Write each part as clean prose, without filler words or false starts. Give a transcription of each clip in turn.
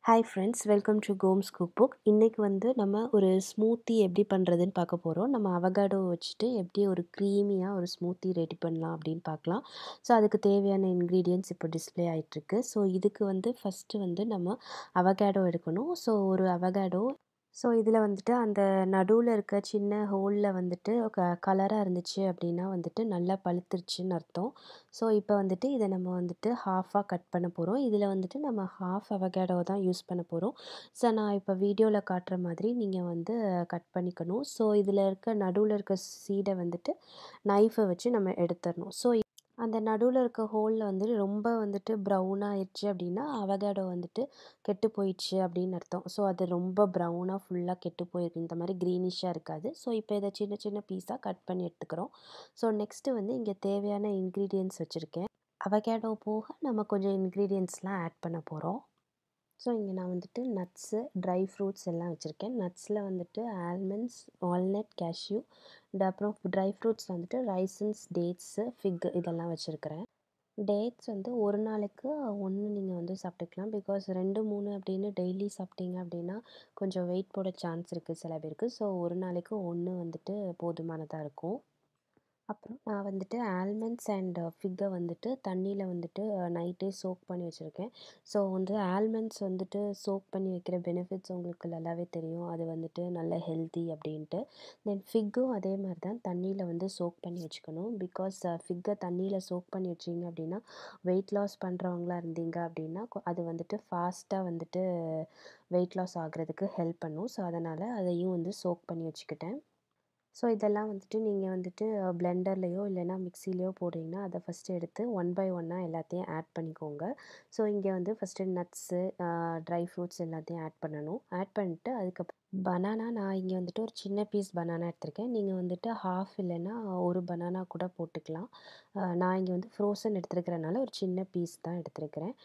Hi friends, welcome to homes cook book. இன்றைக்கி நம்ம ஒரு ஸ்மூத்தி எப்படி பண்ணுறதுன்னு பார்க்க போகிறோம். நம்ம அவகாடோ வச்சுட்டு எப்படி ஒரு க்ரீமியாக ஒரு ஸ்மூத்தி ரெடி பண்ணலாம் அப்படின்னு பார்க்கலாம். ஸோ அதுக்கு தேவையான இன்க்ரீடியன்ட்ஸ் இப்போ டிஸ்ப்ளே ஆகிட்டுருக்கு. ஸோ இதுக்கு ஃபஸ்ட்டு நம்ம அவகாடோ எடுக்கணும். ஸோ ஒரு அவகாடோ இதில் அந்த நடுவில் இருக்க சின்ன ஹோலில் கலராக இருந்துச்சு அப்படின்னா நல்லா பழுத்துருச்சுன்னு அர்த்தம். ஸோ இப்போ இதை நம்ம ஹாஃபாக கட் பண்ண போகிறோம். இதில் நம்ம ஹாஃப் அவகேடோ தான் யூஸ் பண்ண போகிறோம். ஸோ நான் இப்போ வீடியோவில் காட்டுற மாதிரி நீங்கள் கட் பண்ணிக்கணும். ஸோ இதில் இருக்க நடுவில் இருக்க சீடை நைஃபை வச்சு நம்ம எடுத்துடணும். ஸோ அந்த நடுவில் இருக்க ஹோலில் ரொம்ப ப்ரௌனாக ஆயிடுச்சு அப்படின்னா அவகேடோ கெட்டு போயிடுச்சு அப்படின்னு அர்த்தம். ஸோ அது ரொம்ப ப்ரௌனாக ஃபுல்லாக கெட்டு போயிருக்கு, இந்த மாதிரி க்ரீனிஷாக இருக்காது. ஸோ இப்போ இதை சின்ன சின்ன பீஸாக கட் பண்ணி எடுத்துக்கிறோம். ஸோ நெக்ஸ்ட்டு இங்கே தேவையான இன்க்ரீடியன்ட்ஸ் வச்சுருக்கேன். அவகேடோ போக நம்ம கொஞ்சம் இன்க்ரீடியன்ட்ஸ்லாம் ஆட் பண்ண போகிறோம். ஸோ இங்கே நான் நட்ஸு, ட்ரை ஃப்ரூட்ஸ் எல்லாம் வச்சுருக்கேன். நட்ஸில் ஆல்மண்ட்ஸ், வால்நட், கேஷ்யூ, அப்புறம் ட்ரை ஃப்ரூட்ஸ் ரைசன்ஸ், டேட்ஸு, ஃபிக் இதெல்லாம் வச்சுருக்கிறேன். டேட்ஸ் ஒரு நாளைக்கு 1 நீங்கள் சாப்பிட்டுக்கலாம். பிகாஸ் 2, 3 அப்படின்னு டெய்லி சாப்பிட்டீங்க அப்படின்னா கொஞ்சம் வெயிட் போட சான்ஸ் இருக்குது சில பேருக்கு. ஸோ ஒரு நாளைக்கு 1 போதுமானதாக இருக்கும். அப்புறம் நான் ஆல்மண்ட்ஸ் அண்ட் ஃபிக்கை தண்ணியில் நைட்டே சோக் பண்ணி வச்சுருக்கேன். ஸோ ஆல்மண்ட்ஸ் சோக் பண்ணி வைக்கிற பெனிஃபிட்ஸ் உங்களுக்கு நல்லாவே தெரியும். அது நல்ல ஹெல்த்தி அப்படின்ட்டு. தென் ஃபிக்கும் அதே மாதிரி தான் தண்ணியில் சோக் பண்ணி வச்சுக்கணும். பிகாஸ் ஃபிக்கை தண்ணியில் சோக் பண்ணி வச்சிங்க அப்படின்னா வெயிட் லாஸ் பண்ணுறவங்களா இருந்தீங்க அப்படின்னா அது ஃபாஸ்ட்டாக வெயிட் லாஸ் ஆகிறதுக்கு ஹெல்ப் பண்ணும். ஸோ அதனால் அதையும் சோக் பண்ணி வச்சுக்கிட்டேன். ஸோ இதெல்லாம் நீங்கள் பிளெண்டர்லேயோ இல்லைனா மிக்சிலேயோ போட்டிங்கன்னா அதை ஃபஸ்ட்டு எடுத்து 1 பை 1 எல்லாத்தையும் ஆட் பண்ணிக்கோங்க. ஸோ இங்கே ஃபஸ்ட்டு நட்ஸு, ட்ரை ஃப்ரூட்ஸ் எல்லாத்தையும் ஆட் பண்ணணும். ஆட் பண்ணிட்டு அதுக்கப்புறம் பனானா, நான் இங்கே ஒரு சின்ன பீஸ் பனானா எடுத்திருக்கேன். நீங்கள் ஹாஃப் இல்லைன்னா ஒரு பனானா கூட போட்டுக்கலாம். நான் இங்கே ஃப்ரோசன் எடுத்துருக்கிறனால ஒரு சின்ன பீஸ் தான் எடுத்துருக்கிறேன்.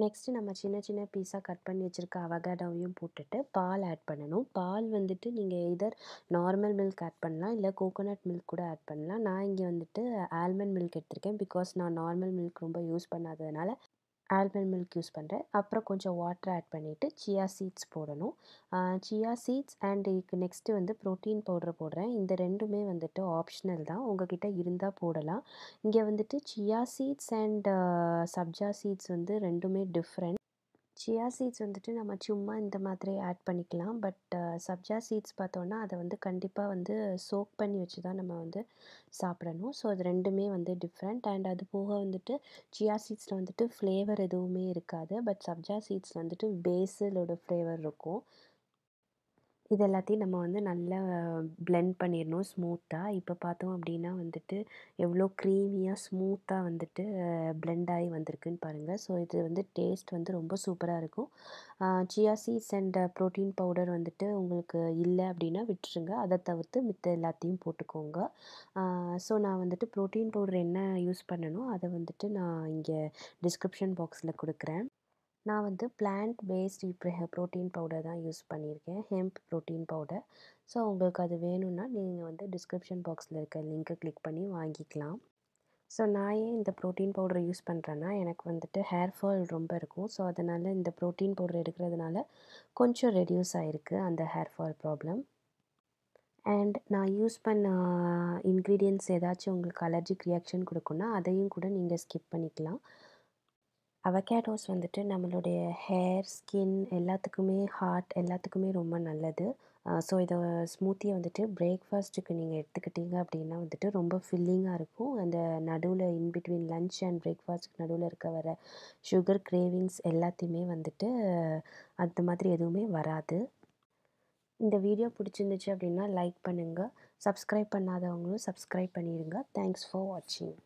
நெக்ஸ்ட்டு நம்ம சின்ன சின்ன பீஸாக கட் பண்ணி வச்சுருக்க அவகேடோவையும் போட்டுட்டு பால் ஆட் பண்ணணும். பால் நீங்கள் எதர் நார்மல் மில்க் ஆட் பண்ணலாம், இல்லை கோகோனட் மில்க் கூட ஆட் பண்ணலாம். நான் இங்கே ஆல்மண்ட் மில்க் எடுத்திருக்கேன். பிகாஸ் நான் நார்மல் மில்க் ரொம்ப யூஸ் பண்ணாததுனால ஆல்மண்ட் மில்க் யூஸ் பண்ணுறேன். அப்புறம் கொஞ்சம் வாட்டர் ஆட் பண்ணிவிட்டு சியா சீட்ஸ் போடணும். சியா சீட்ஸ் அண்ட் இதுக்கு நெக்ஸ்ட்டு ப்ரோட்டீன் பவுடர் போடுறேன். இந்த ரெண்டுமே ஆப்ஷனல் தான், உங்ககிட்ட இருந்தால் போடலாம். இங்கே chia seeds and sabja seeds ரெண்டுமே டிஃப்ரெண்ட். சியா சீட்ஸ் நம்ம சும்மா இந்த மாதிரி ஆட் பண்ணிக்கலாம். பட் சப்ஜா சீட்ஸ் பார்த்தோன்னா அதை கண்டிப்பாக சோக் பண்ணி வச்சு தான் நம்ம சாப்பிடணும். ஸோ அது ரெண்டுமே டிஃப்ரெண்ட். அண்ட் அது போக சியா சீட்ஸில் ஃப்ளேவர் எதுவுமே இருக்காது. பட் சப்ஜா சீட்ஸில் பேஸிலோட ஃப்ளேவர் இருக்கும். இது எல்லாத்தையும் நம்ம நல்லா பிளெண்ட் பண்ணிடணும் ஸ்மூத்தாக. இப்போ பார்த்தோம் அப்படின்னா எவ்வளோ க்ரீமியாக ஸ்மூத்தாக பிளெண்ட் ஆகி வந்திருக்குன்னு பாருங்கள். ஸோ இது டேஸ்ட் ரொம்ப சூப்பராக இருக்கும். Chia seeds and protein powder உங்களுக்கு இல்லை அப்படின்னா விட்டுருங்க. அதை தவிர்த்து மித்த எல்லாத்தையும் போட்டுக்கோங்க. ஸோ நான் ப்ரோட்டீன் பவுடர் என்ன யூஸ் பண்ணனோ அதை நான் இங்கே டிஸ்கிரிப்ஷன் பாக்ஸில் கொடுக்குறேன். நான் பிளான்ட் பேஸ்ட் ப்ரோட்டீன் பவுடர் தான் யூஸ் பண்ணியிருக்கேன், ஹெம்ப் ப்ரோட்டீன் பவுடர். ஸோ உங்களுக்கு அது வேணும்னா நீங்கள் டிஸ்கிரிப்ஷன் பாக்ஸில் இருக்க லிங்க்கை கிளிக் பண்ணி வாங்கிக்கலாம். ஸோ நான் ஏன் இந்த ப்ரோட்டீன் பவுடரை யூஸ் பண்ணுறேன்னா எனக்கு ஹேர் ஃபால் ரொம்ப இருக்கும். ஸோ அதனால் இந்த ப்ரோட்டீன் பவுடர் எடுக்கிறதுனால கொஞ்சம் ரெடியூஸ் ஆகிருக்கு அந்த ஹேர் ஃபால் ப்ராப்ளம். அண்ட் நான் யூஸ் பண்ண இன்க்ரீடியன்ட்ஸ் ஏதாச்சும் உங்களுக்கு அலர்ஜிக் ரியாக்ஷன் கொடுக்குன்னா அதையும் கூட நீங்கள் ஸ்கிப் பண்ணிக்கலாம். அவகேடோஸ் நம்மளுடைய ஹேர், ஸ்கின் எல்லாத்துக்குமே, ஹார்ட் எல்லாத்துக்குமே ரொம்ப நல்லது. ஸோ இதை ஸ்மூத்தியை பிரேக்ஃபாஸ்ட்டுக்கு நீங்கள் எடுத்துக்கிட்டீங்க அப்படின்னா ரொம்ப ஃபில்லிங்காக இருக்கும். அந்த நடுவில் இன்பிட்வீன் லன்ச் அண்ட் பிரேக்ஃபாஸ்ட்டுக்கு நடுவில் இருக்க வர சுகர் கிரேவிங்ஸ் எல்லாத்தையுமே அந்த மாதிரி எதுவுமே வராது. இந்த வீடியோ பிடிச்சிருந்துச்சு அப்படின்னா லைக் பண்ணுங்கள். சப்ஸ்கிரைப் பண்ணாதவங்களும் சப்ஸ்கிரைப் பண்ணிடுங்க. தேங்க்ஸ் ஃபார் வாட்சிங்.